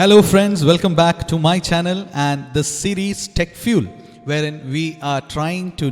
Hello friends, welcome back to my channel and this series Tech Fuel, wherein we are trying to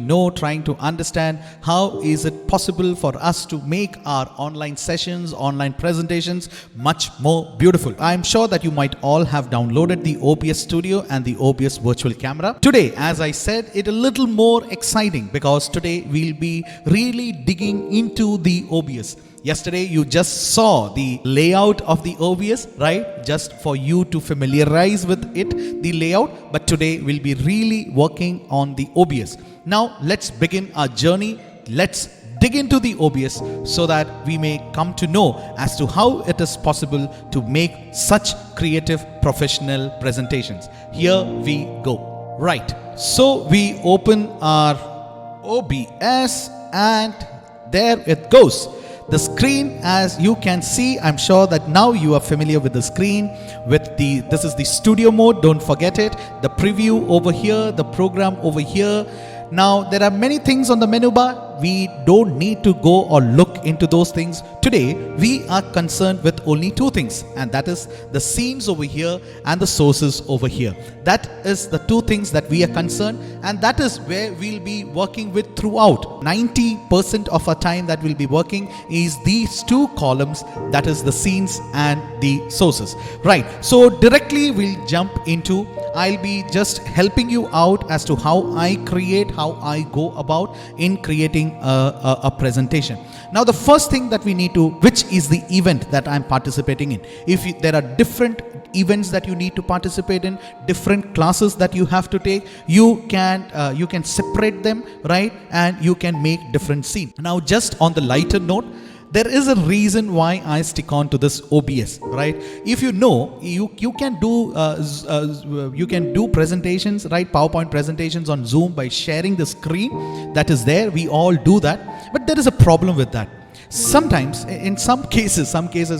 understand how is it possible for us to make our online sessions, online presentations much more beautiful. I'm sure that you might all have downloaded the OBS Studio and the OBS virtual camera. Today, as I said, it's a little more exciting because today we'll be really digging into the OBS. Yesterday you just saw the layout of the OBS, right? Just for you to familiarize with it, the layout. But today we'll be really working on the OBS. Now let's begin our journey. Let's dig into the OBS so that we may come to know as to how it is possible to make such creative professional presentations. Here we go. Right. So we open our OBS and there it goes. The screen, as you can see, I'm sure that now you are familiar with the screen. This is the studio mode, don't forget it. The preview over here, the program over here. Now there are many things on the menu bar. We don't need to go or look into those things. Today we are concerned with only two things, and that is the scenes over here and the sources over here. That is the two things that we are concerned, and that is where we'll be working with throughout. 90% of our time that we'll be working is these two columns, that is the scenes and the sources. Right, so directly we'll jump into, I'll be just helping you out as to how I create, how I go about in creating a presentation. Now the first thing that we need to, which is the event that I'm participating in. If there are different events that you need to participate in, different classes that you have to take, you can separate them, right? And you can make different scenes. Now just on the lighter note, there is a reason why I stick on to this OBS, right? If you know, you can do presentations, right? PowerPoint presentations on Zoom by sharing the screen that is there. We all do that, but there is a problem with that. Sometimes, in some cases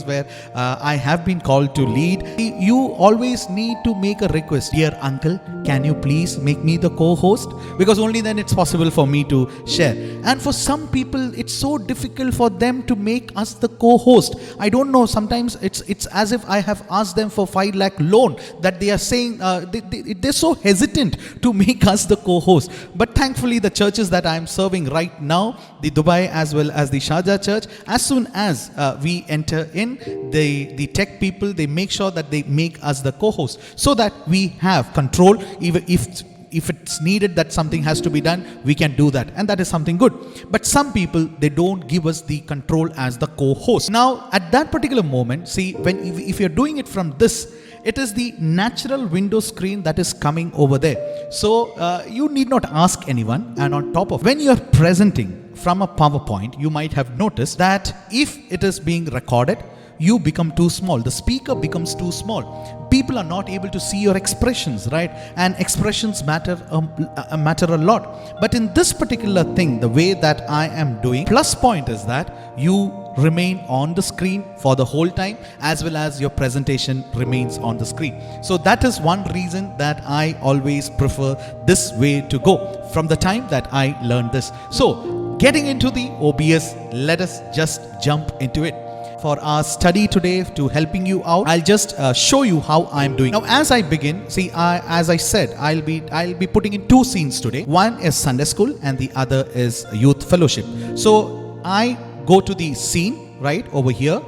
where I have been called to lead, you always need to make a request. Dear uncle, can you please make me the co-host? Because only then it's possible for me to share. And for some people, it's so difficult for them to make us the co-host. I don't know, sometimes it's as if I have asked them for 5 lakh loan that they are saying, they're so hesitant to make us the co-host. But thankfully, the churches that I'm serving right now, the Dubai as well as the Sharjah church, as soon as we enter in, the tech people, they make sure that they make us the co-host so that we have control. Even if it's needed that something has to be done, we can do that, and that is something good. But some people, they don't give us the control as the co-host. Now at that particular moment, see, if you're doing it from this, it is the natural window screen that is coming over there. So you need not ask anyone. And on top of, when you're presenting from a PowerPoint, you might have noticed that if it is being recorded, you become too small. The speaker becomes too small. People are not able to see your expressions, right? And expressions matter a lot. But in this particular thing, the way that I am doing, plus point is that you remain on the screen for the whole time, as well as your presentation remains on the screen. So that is one reason that I always prefer this way to go from the time that I learned this. So getting into the OBS, let us just jump into it. For our study today, to helping you out, I'll just show you how I'm doing. Now as I begin, see, as I said, I'll be putting in two scenes today. One is Sunday school and the other is youth fellowship. So I go to the scene right over here,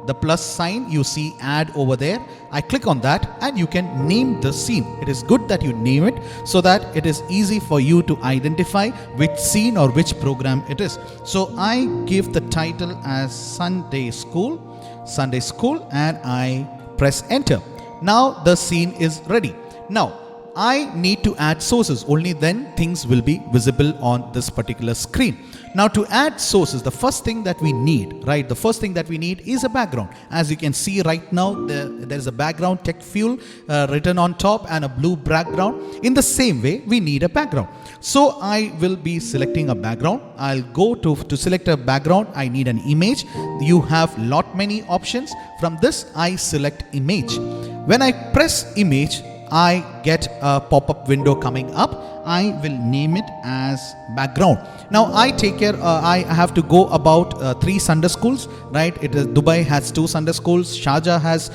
the plus sign you see, add over there. I click on that and you can name the scene. It is good that you name it so that it is easy for you to identify which scene or which program it is. So I give the title as Sunday school, and I press enter. Now the scene is ready. Now I need to add sources. Only then things will be visible on this particular screen. Now to add sources, the first thing that we need, right? The first thing that we need is a background. As you can see right now, there is a background, Tech Fuel, written on top, and a blue background. In the same way, we need a background. So I will be selecting a background. I'll go to select a background. I need an image. You have many options. From this, I select image. When I press image, I get a pop-up window coming up. I will name it as background. Now I take care, I have to go about 3 Sunday schools, right? It is Dubai has 2 Sunday schools, Sharjah has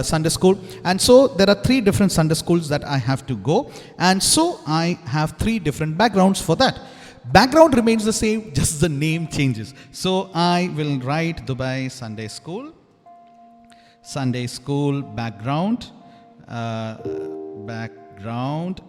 Sunday school, and so there are 3 different Sunday schools that I have to go, and so I have 3 different backgrounds for that. Background remains the same, just the name changes. So I will write Dubai Sunday School background,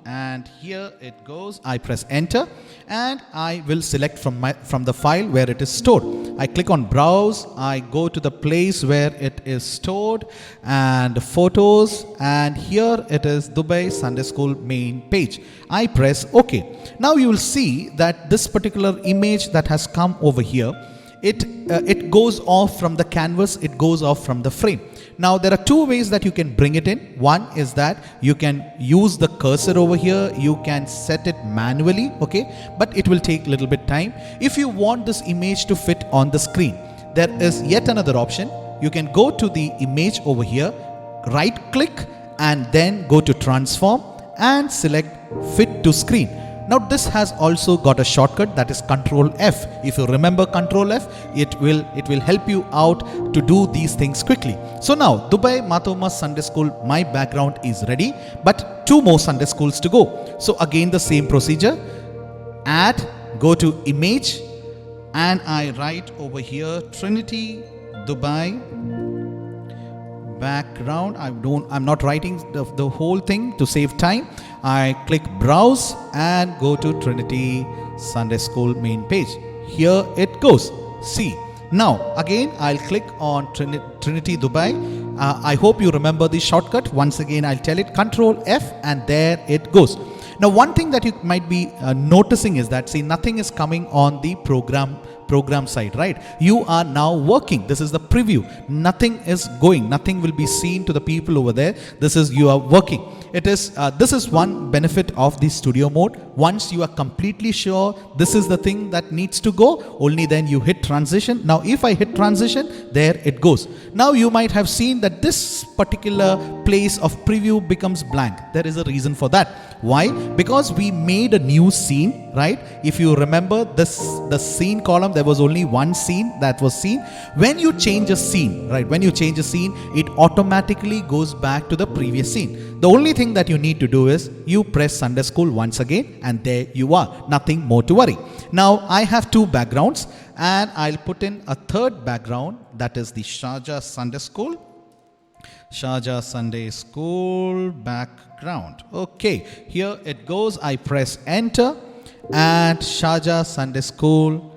and here it goes. I press enter and I will select from the file where it is stored. I click on browse, I go to the place where it is stored and photos, and here it is Dubai Sunday School main page. I press OK. Now you will see that this particular image that has come over here, it goes off from the canvas, it goes off from the frame. Now there are 2 ways that you can bring it in. One is that you can use the cursor over here, you can set it manually, okay, but it will take a little bit time. If you want this image to fit on the screen, there is yet another option. You can go to the image over here, right click and then go to transform and select fit to screen. Now this has also got a shortcut, that is Control F. If you remember Control F, it will help you out to do these things quickly. So now Dubai Matoma Sunday School, my background is ready, but 2 more Sunday schools to go. So again the same procedure, add, go to image, and I write over here Trinity Dubai background. I'm not writing the whole thing to save time. I click browse and go to Trinity Sunday School main page. Here it goes. See, now again I'll click on Trinity Dubai. I hope you remember the shortcut. Once again I'll tell it, Control F, and there it goes. Now one thing that you might be noticing is that, see, nothing is coming on the program side, right? You are now working. This is the preview. Nothing is going, nothing will be seen to the people over there. This is, you are working. It is this is one benefit of the studio mode. Once you are completely sure this is the thing that needs to go, only then you hit transition. Now if I hit transition, there it goes. Now you might have seen that this particular place of preview becomes blank. There is a reason for that. Why? Because we made a new scene, right? If you remember the scene column, there was only one scene that was seen. When you change a scene, right? When you change a scene, it automatically goes back to the previous scene. The only thing that you need to do is you press Sunday School once again, and there you are. Nothing more to worry. Now I have 2 backgrounds, and I'll put in a 3rd background, that is the Sharjah Sunday School. Sharjah Sunday School background. Okay, here it goes. I press enter and Sharjah Sunday School.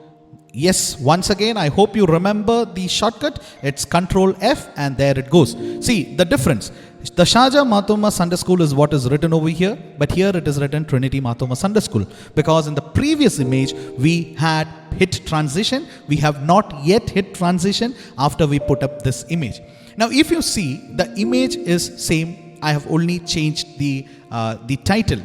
Yes, once again, I hope you remember the shortcut. It's Control F, and there it goes. See the difference. The Sharjah Matoma Sunday School is what is written over here, but here it is written Trinity Matoma Sunday School, because in the previous image we had hit transition. We have not yet hit transition after we put up this image. Now if you see, the image is same. I have only changed the title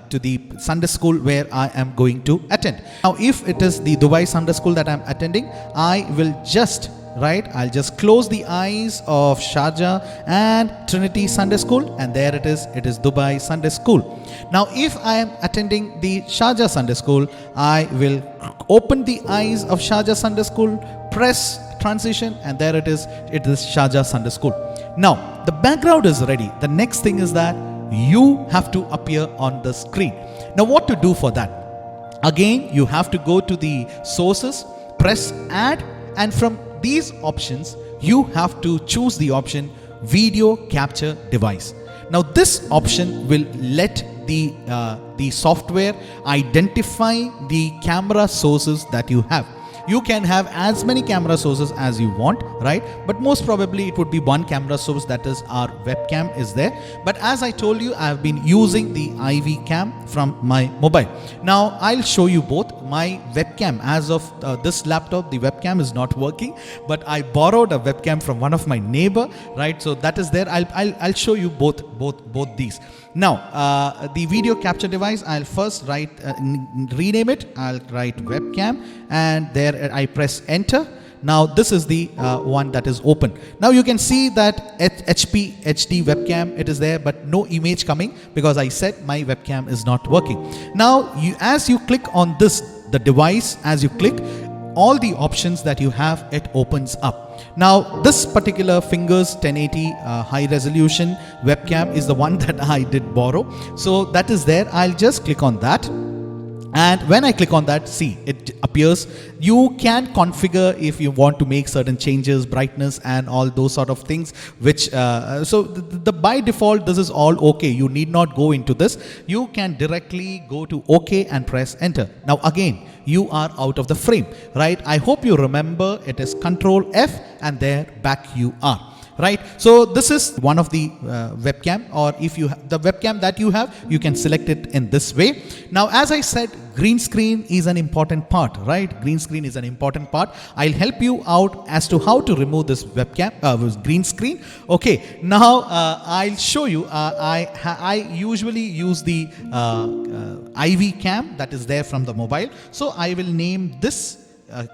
to the Sunday School where I am going to attend. Now if it is the Dubai Sunday School that I am attending, I will just I'll just close the eyes of Sharjah and Trinity Sunday School, and there it is Dubai Sunday School. Now if I am attending the Sharjah Sunday School, I will open the eyes of Sharjah Sunday School, press transition, and there it is Sharjah Sunday School. Now the background is ready. The next thing is that you have to appear on the screen. Now what to do for that? Again, you have to go to the sources, press add, and from these options you have to choose the option video capture device. Now this option will let the software identify the camera sources that you have. You can have as many camera sources as you want, right? But most probably it would be one camera source, that is our webcam is there. But as I told you, I have been using the IVcam from my mobile. Now I'll show you both. My webcam, as of this laptop, the webcam is not working, but I borrowed a webcam from one of my neighbor, right? So that is there. I'll show you both these. Now the video capture device, I'll first rename it. I'll write webcam, and there I press enter. Now this is the one that is open. Now you can see that HP HD webcam, it is there, but no image coming because I said my webcam is not working. Now as you click on this, the device, as you click, all the options that you have, it opens up. Now this particular Fingers 1080 high resolution webcam is the one that I did borrow. So that is there. I'll just click on that. And when I click on that, see, it appears. You can configure if you want to make certain changes, brightness and all those sort of things, which so the by default this is all okay. You need not go into this. You can directly go to OK and press enter. Now again, you are out of the frame, right? I hope you remember it is Control F and there back you are. Right, so this is one of the webcam, or if you the webcam that you have, you can select it in this way. Now as I said, green screen is an important part, right? Green screen is an important part. I'll help you out as to how to remove this webcam green screen. Okay, now I'll show you. I usually use the IVcam that is there from the mobile, so I will name this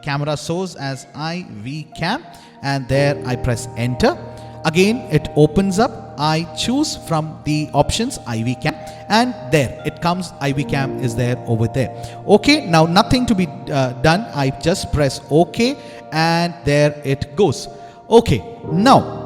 camera source as IVcam, and there I press enter. Again it opens up. I choose from the options IVcam, and there it comes. IVcam is there over there. Okay, now nothing to be done. I just press OK and there it goes. Okay, now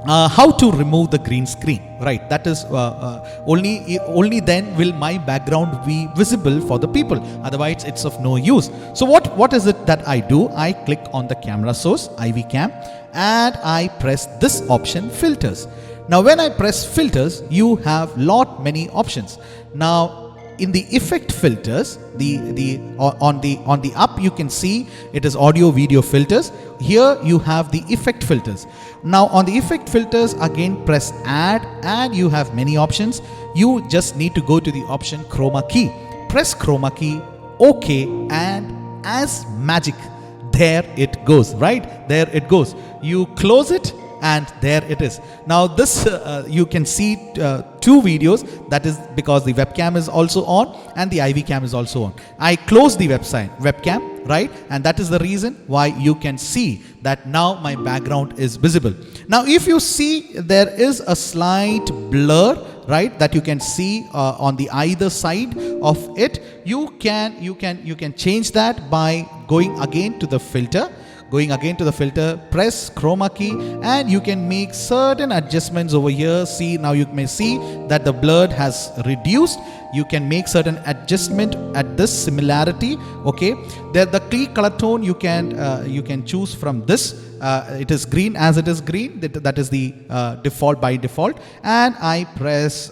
how to remove the green screen, right? That is only then will my background be visible for the people, otherwise it's of no use. So what is it that I do? I click on the camera source IVcam and I press this option, filters. Now when I press filters, you have many options. Now in the effect filters, on the up you can see it is audio video filters. Here you have the effect filters. Now on the effect filters, again press add and you have many options. You just need to go to the option chroma key. Press chroma key, OK, and as magic, there it goes, right? There it goes. You close it and there it is. Now this you can see two videos. That is because the webcam is also on and the IVcam is also on. I close the webcam, right? And that is the reason why you can see that now my background is visible. Now if you see, there is a slight blur, right, that you can see on the either side of it. You can change that by going again to the filter. Press chroma key and you can make certain adjustments over here. See, now you may see that the blur has reduced. You can make certain adjustment at this similarity. Okay, there the key color tone you can choose from this. It is green, as it is green. That is the default by default. And I press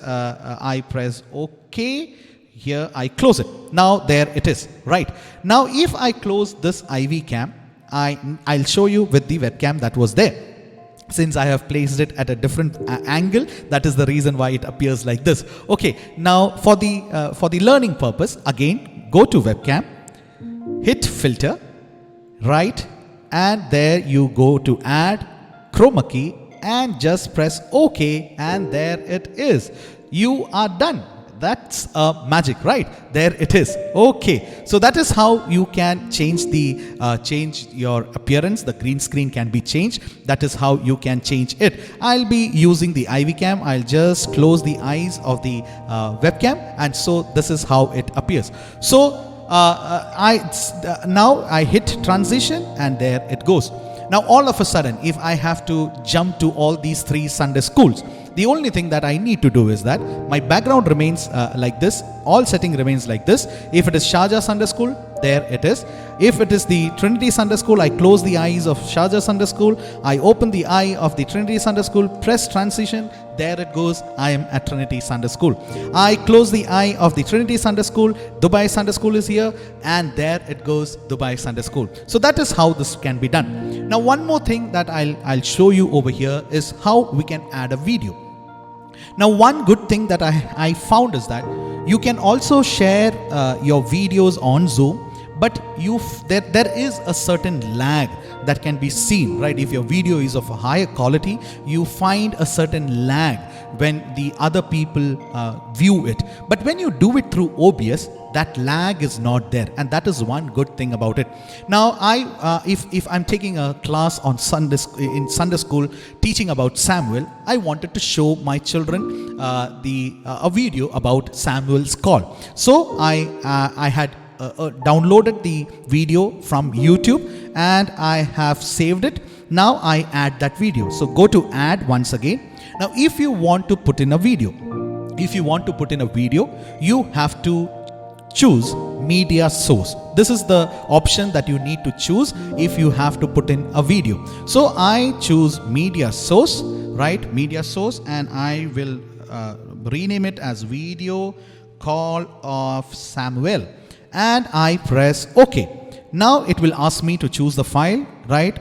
OK. Here I close it. Now there it is. Right now, if I close this IVcam, I'll show you with the webcam that was there. Since I have placed it at a different angle, that is the reason why it appears like this. Okay, now for the learning purpose, again go to webcam, hit filter, right, and there you go to add chroma key and just press OK, and there it is. You are done. That's magic, right? There it is. Okay, so that is how you can change your appearance. The green screen can be changed. That is how you can change it. I'll be using the IVcam. I'll just close the eyes of the webcam, and so this is how it appears. So now I hit transition, and there it goes. Now all of a sudden, if I have to jump to all these 3 Sunday schools, the only thing that I need to do is that my background remains like this. All setting remains like this. If it is Sharjah Sunday School, there it is. If it is the Trinity Sunday School, I close the eyes of Sharjah Sunday School. I open the eye of the Trinity Sunday School, press transition. There it goes. I am at Trinity Sunday School. I close the eye of the Trinity Sunday School. Dubai Sunday School is here, and there it goes, Dubai Sunday School. So that is how this can be done. Now one more thing that I'll show you over here is how we can add a video. Now one good thing that I found is that you can also share your videos on Zoom, but there is a certain lag that can be seen, right? If your video is of a higher quality, you find a certain lag when the other people view it. But when you do it through OBS, that lag is not there, and that is one good thing about it. Now if I'm taking a class on in Sunday school teaching about Samuel, I wanted to show my children a video about Samuel's call. So I had downloaded the video from YouTube and I have saved it. Now I add that video. So go to add once again. Now if you want to put in a video, you have to choose media source. This is the option that you need to choose if you have to put in a video. So I choose media source, right? Media source, and I will rename it as video call of Samuel, and I press OK. Now it will ask me to choose the file, right?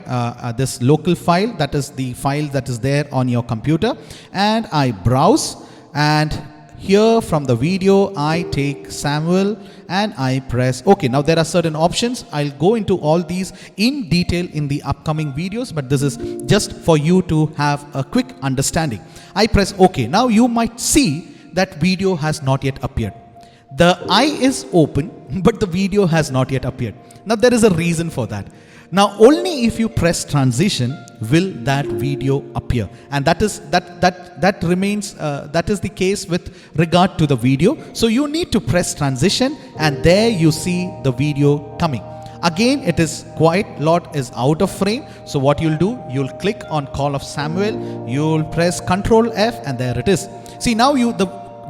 This local file, that is the file that is there on your computer, and I browse, and here from the video I take Samuel and I press OK. Now there are certain options. I'll go into all these in detail in the upcoming videos, but this is just for you to have a quick understanding. I press OK. Now you might see that video has not yet appeared. The eye is open, but the video has not yet appeared. Now there is a reason for that. Now only if you press transition will that video appear, and that is the case with regard to the video. So you need to press transition, and there you see the video coming. Again, it is quite lot is out of frame. So what you'll do, you'll click on call of Samuel, you'll press Ctrl F, and there it is. See, now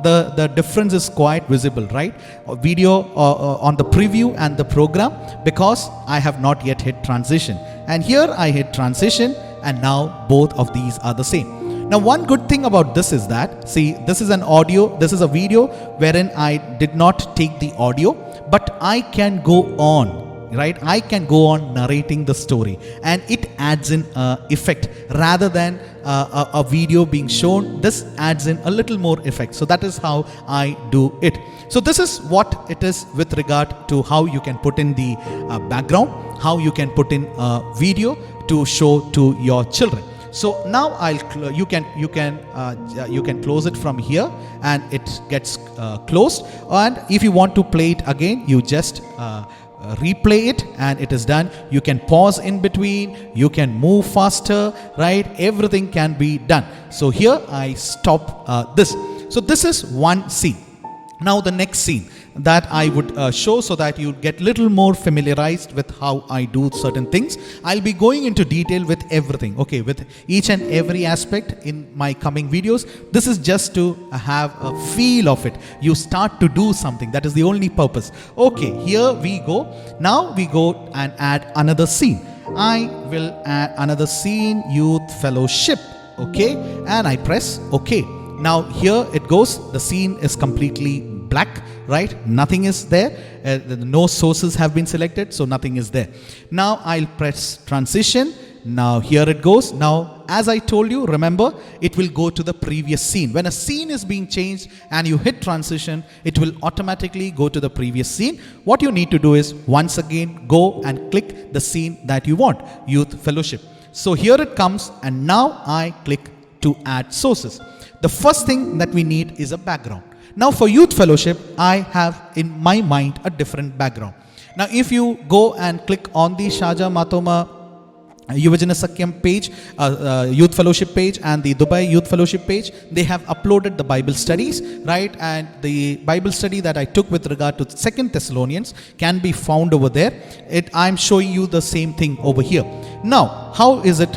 the difference is quite visible, right? Video on the preview and the program, because I have not yet hit transition, and here I hit transition, and now both of these are the same. Now one good thing about this is that, see, this is a video wherein I did not take the audio, but I can go on, right? I can go on narrating the story, and it adds in effect rather than a video being shown. This adds in a little more effect. So that is how I do it. So this is what it is with regard to how you can put in the background, how you can put in a video to show to your children. So now you can close it from here, and it gets closed. And if you want to play it again, you just replay it, and it is done. You can pause in between, you can move faster, right? Everything can be done. So here I stop this. So this is one scene. Now the next scene that I would show, so that you get little more familiarized with how I do certain things. I'll be going into detail with everything, okay, with each and every aspect in my coming videos. This is just to have a feel of it. You start to do something. That is the only purpose. Okay, here we go. Now we go and add another scene. I will add another scene, youth fellowship, okay, and I press OK. Now here it goes. The scene is completely black, right? Nothing is there. No sources have been selected, so nothing is there. Now I'll press transition. Now here it goes. Now, as I told you, remember, it will go to the previous scene. When a scene is being changed and you hit transition, it will automatically go to the previous scene. What you need to do is once again go and click the scene that you want, youth fellowship. So here it comes, and now I click to add sources. The first thing that we need is a background. Now for youth fellowship, I have in my mind a different background. Now if you go and click on the Sharjah Matoma Yuvajana Sakyam page, youth fellowship page, and the Dubai youth fellowship page, they have uploaded the Bible studies, right? And the Bible study that I took with regard to 2 Thessalonians can be found over there. I'm showing you the same thing over here. Now how is it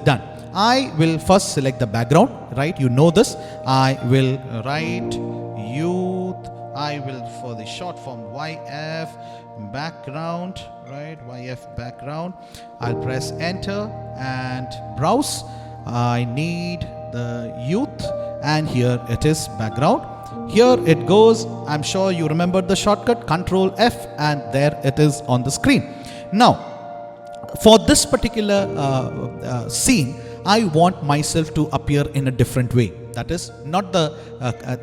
done? I will first select the background, right? You know this. I will write youth. I will, for the short form, YF background, right? YF background. I'll press enter and browse. I need the youth, and here it is, background. Here it goes. I'm sure you remember the shortcut, Ctrl F, and there it is on the screen. Now, for this particular scene, I want myself to appear in a different way. That is not the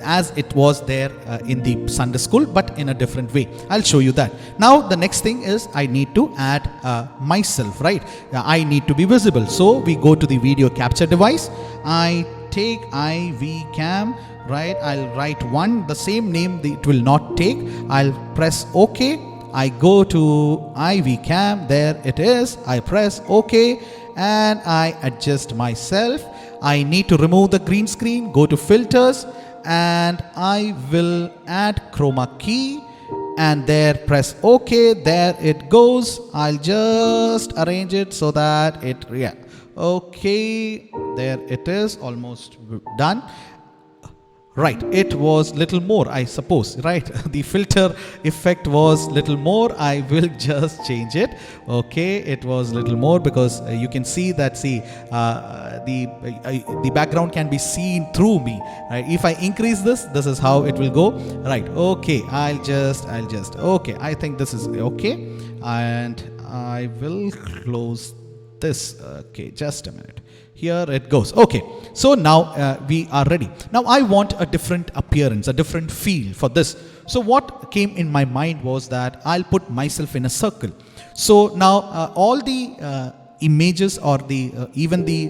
as it was there in the Sunday school, but in a different way. I'll show you that. Now the next thing is I need to add myself, right? I need to be visible. So we go to the video capture device. I take IVcam, right? I'll write 1, the same name it will not take. I'll press OK. I go to IVcam, there it is. I press OK and I adjust myself. I need to remove the green screen, go to filters, and I will add chroma key, and there press OK. There it goes. I'll just arrange it so that it, yeah, okay, there it is, almost done. Right, it was little more, I suppose, right? The filter effect was little more. I will just change it. Okay, it was little more because you can see that, see, the background can be seen through me. Right? If I increase this is how it will go. Right, okay, I'll just, okay, I think this is okay. And I will close this. Okay, just a minute. Here it goes. Okay, so now we are ready. Now I want a different appearance, a different feel for this. So what came in my mind was that I'll put myself in a circle. So now all the images or the even the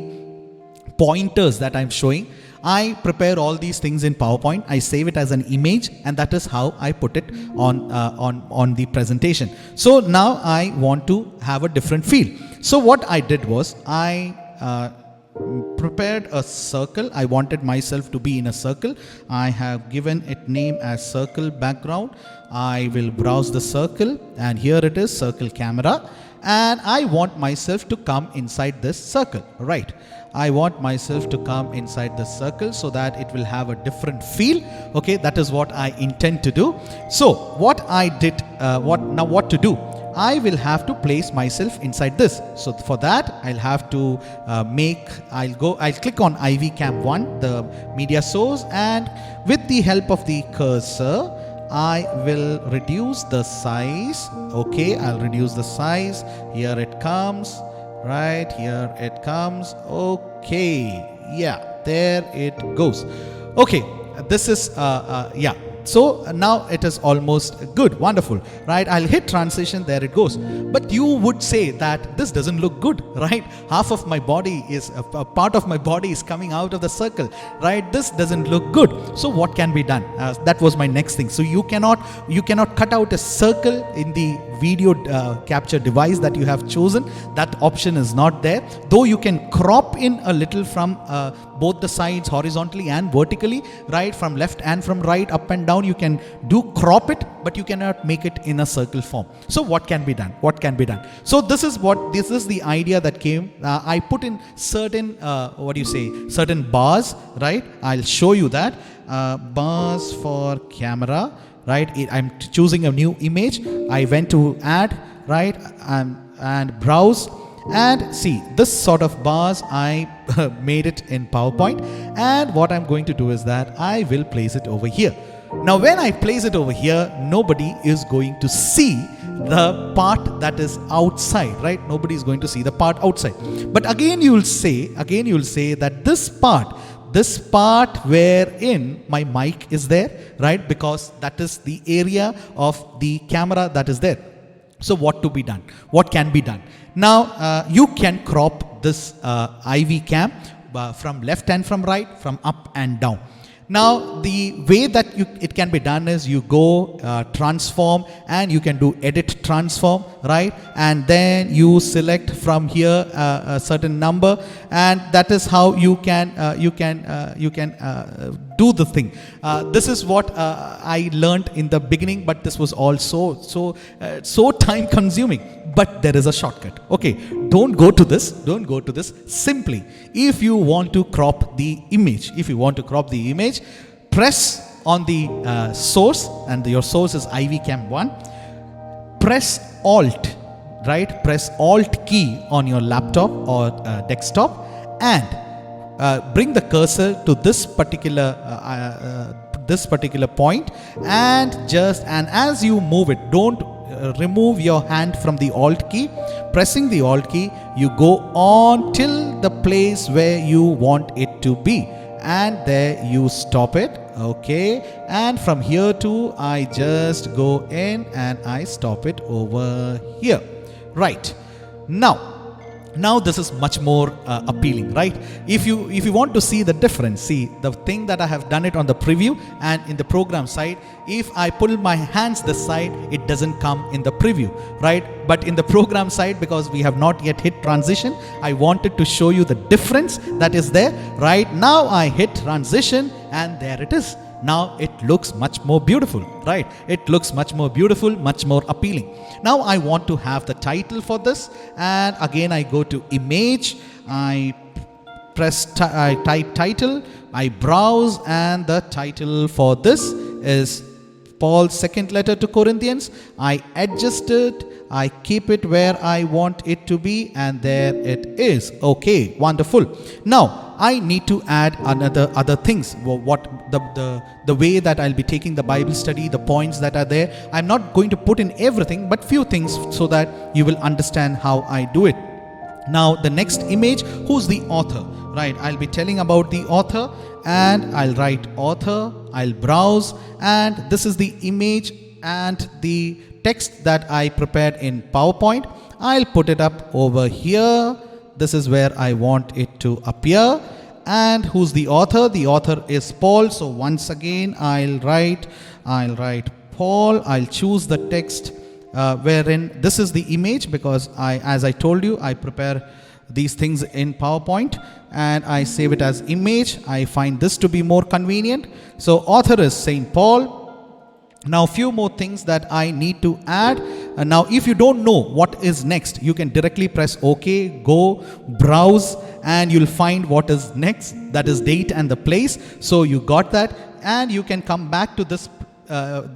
pointers that I'm showing, I prepare all these things in PowerPoint. I save it as an image, and that is how I put it on the presentation. So now I want to have a different feel. So what I did was I prepared a circle. I wanted myself to be in a circle. I have given it name as circle background. I will browse the circle, and here it is, circle camera, and I want myself to come inside this circle. Right, I want myself to come inside this circle so that it will have a different feel. Okay, that is what I intend to do. So what I did, what to do, I will have to place myself inside this. So for that, I'll have to I'll click on IVcam 1, the media source, and with the help of the cursor, I will reduce the size. Okay, I'll reduce the size. Here it comes. Right, here it comes. Okay, yeah, there it goes. Okay, this is, yeah. So now it is almost good, wonderful, right? I'll hit transition, there it goes. But you would say that this doesn't look good, right? Half of my body is, a part of my body is coming out of the circle, right? This doesn't look good. So what can be done? That was my next thing. So you cannot cut out a circle in the video capture device that you have chosen. That option is not there. Though you can crop in a little from both the sides, horizontally and vertically, right? From left and from right, up and down, you can do crop it, but you cannot make it in a circle form. So what can be done? What can be done? So this is the idea that came. I put in certain, certain bars, right? I'll show you that. Bars for camera, right? I'm choosing a new image. I went to add, right? And browse. And see, this sort of bars, I made it in PowerPoint. And what I'm going to do is that I will place it over here. Now, when I place it over here, nobody is going to see the part that is outside, right? Nobody is going to see the part outside. But again, you will say that this part wherein my mic is there, right? Because that is the area of the camera that is there. So what to be done? What can be done? Now, you can crop this IVcam from left and from right, from up and down. Now, the way that it can be done is you go transform, and you can do edit transform, right? And then you select from here a certain number, and that is how you can do the thing. This is what I learned in the beginning, but this was also so time consuming. But there is a shortcut. Okay, don't go to this. Simply, if you want to crop the image, press on the source, and your source is IVcam 1. Press Alt, right? Press Alt key on your laptop or desktop, and bring the cursor to this particular point, and as you move it, don't remove your hand from the Alt key. Pressing the Alt key, you go on till the place where you want it to be, and there you stop it. Okay, and from here to I just go in and I stop it over here. Right, now Now this is much more appealing, right? If you want to see the difference, see the thing that I have done it on the preview and in the program side. If I pull my hands this side, it doesn't come in the preview, right? But in the program side, because we have not yet hit transition, I wanted to show you the difference that is there. Right now I hit transition and there it is. Now it looks much more beautiful, right? It looks much more beautiful, much more appealing. Now I want to have the title for this, and again I go to image, I type title, I browse, and the title for this is Paul's second letter to Corinthians. I adjust it, I keep it where I want it to be, and there it is. Okay, wonderful. Now I need to add other things. What the way that I'll be taking the Bible study, the points that are there. I'm not going to put in everything, but few things so that you will understand how I do it. Now the next image, who's the author, right? I'll be telling about the author, and I'll write author, I'll browse, and this is the image and the text that I prepared in PowerPoint. I'll put it up over here. This is where I want it to appear. And who's the author? The author is Paul. So once again I'll write Paul. I'll choose the text wherein this is the image, because as I told you, I prepare these things in PowerPoint and I save it as image. I find this to be more convenient. So author is Saint Paul. Now few more things that I need to add. Now if you don't know what is next, you can directly press OK, go, browse, and you'll find what is next. That is date and the place. So you got that, and you can come back to this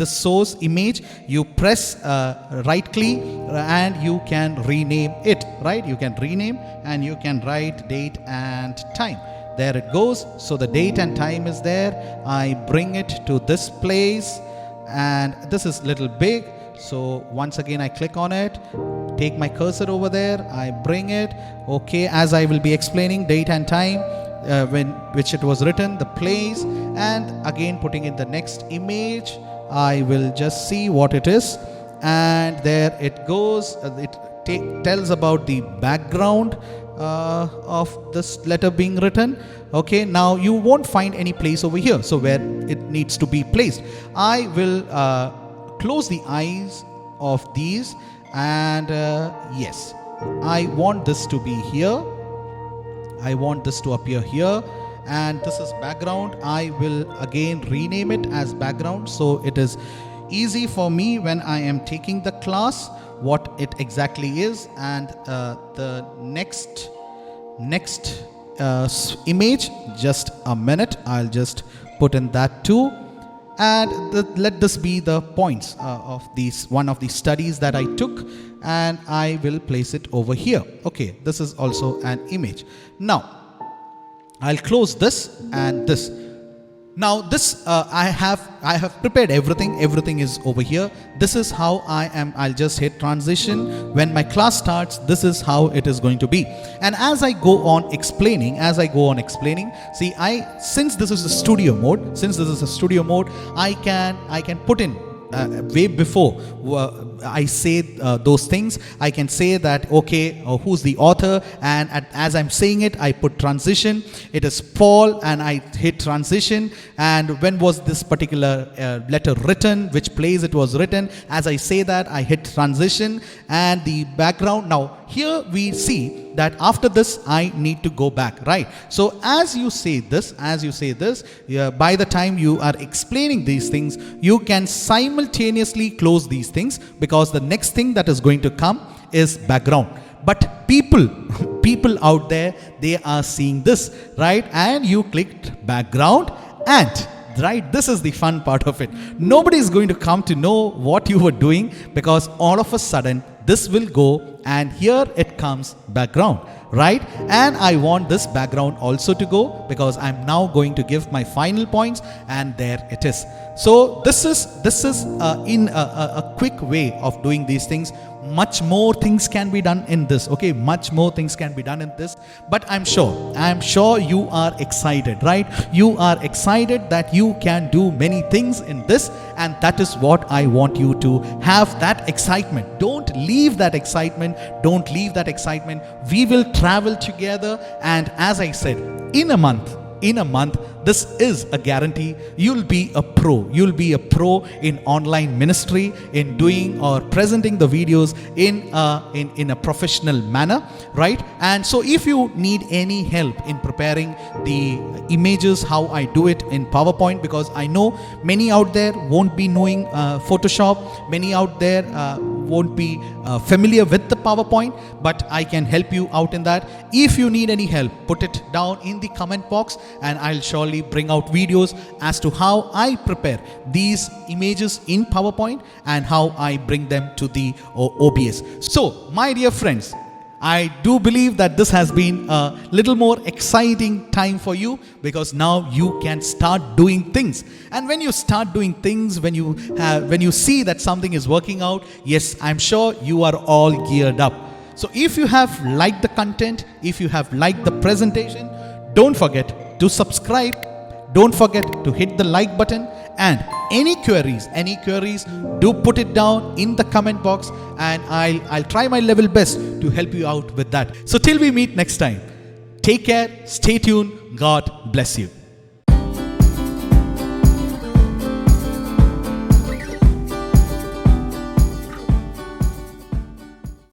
source image. You press right click and you can rename it, right? You can rename and you can write date and time. There it goes. So the date and time is there. I bring it to this place, and this is little big. So once again I click on it, take my cursor over there, I bring it. Okay, as I will be explaining date and time, which it was written, the place, and again putting in the next image. I will just see what it is, and there it goes. It tells about the background of this letter being written. Okay, now you won't find any place over here, so where it needs to be placed, I will close the eyes of these, and yes, I want this to be here. I want this to appear here, and this is background. I will again rename it as background, so it is easy for me when I am taking the class what it exactly is. And the next image, just a minute, I'll just put in that too, and let this be the points of these one of the studies that I took, and I will place it over here. Okay, this is also an image. Now I'll close this and this. Now this I have prepared everything. Everything is over here. This is how I am. I'll just hit transition. When my class starts, this is how it is going to be. And as I go on explaining, see, since this is a studio mode, I can put in way before I say those things. I can say that, okay, who's the author, and as I'm saying it, I put transition. It is Paul, and I hit transition, and when was this particular letter written, which place it was written. As I say that, I hit transition, and the background. Now here we see that after this I need to go back, right? So as you say this, by the time you are explaining these things, you can simultaneously close these things, because the next thing that is going to come is background. But people out there, they are seeing this, right? And you clicked background, and right, this is the fun part of it. Nobody is going to come to know what you were doing, because all of a sudden this will go, and here it comes background, right? And I want this background also to go, because I'm now going to give my final points, and there it is. So this is in a quick way of doing these things. much more things can be done in this. Okay, much more things can be done in this. But I'm sure you are excited, right? You are excited that you can do many things in this, and that is what I want you to have, that excitement. Don't leave that excitement. Don't leave that excitement. We will travel together, and as I said, in a month, this is a guarantee. You'll be a pro. You'll be a pro in online ministry, in doing or presenting the videos in a professional manner, right? And so if you need any help in preparing the images, how I do it in PowerPoint, because I know many out there won't be knowing Photoshop, many out there won't be familiar with the PowerPoint, but I can help you out in that. If you need any help, put it down in the comment box, and I'll surely bring out videos as to how I prepare these images in PowerPoint and how I bring them to the OBS. So, my dear friends, I do believe that this has been a little more exciting time for you, because now you can start doing things. And when you start doing things, when you see that something is working out, yes, I'm sure you are all geared up. So if you have liked the content, if you have liked the presentation, don't forget to subscribe, don't forget to hit the like button, and any queries, do put it down in the comment box, and I'll try my level best to help you out with that. So till we meet next time, take care, stay tuned, God bless you.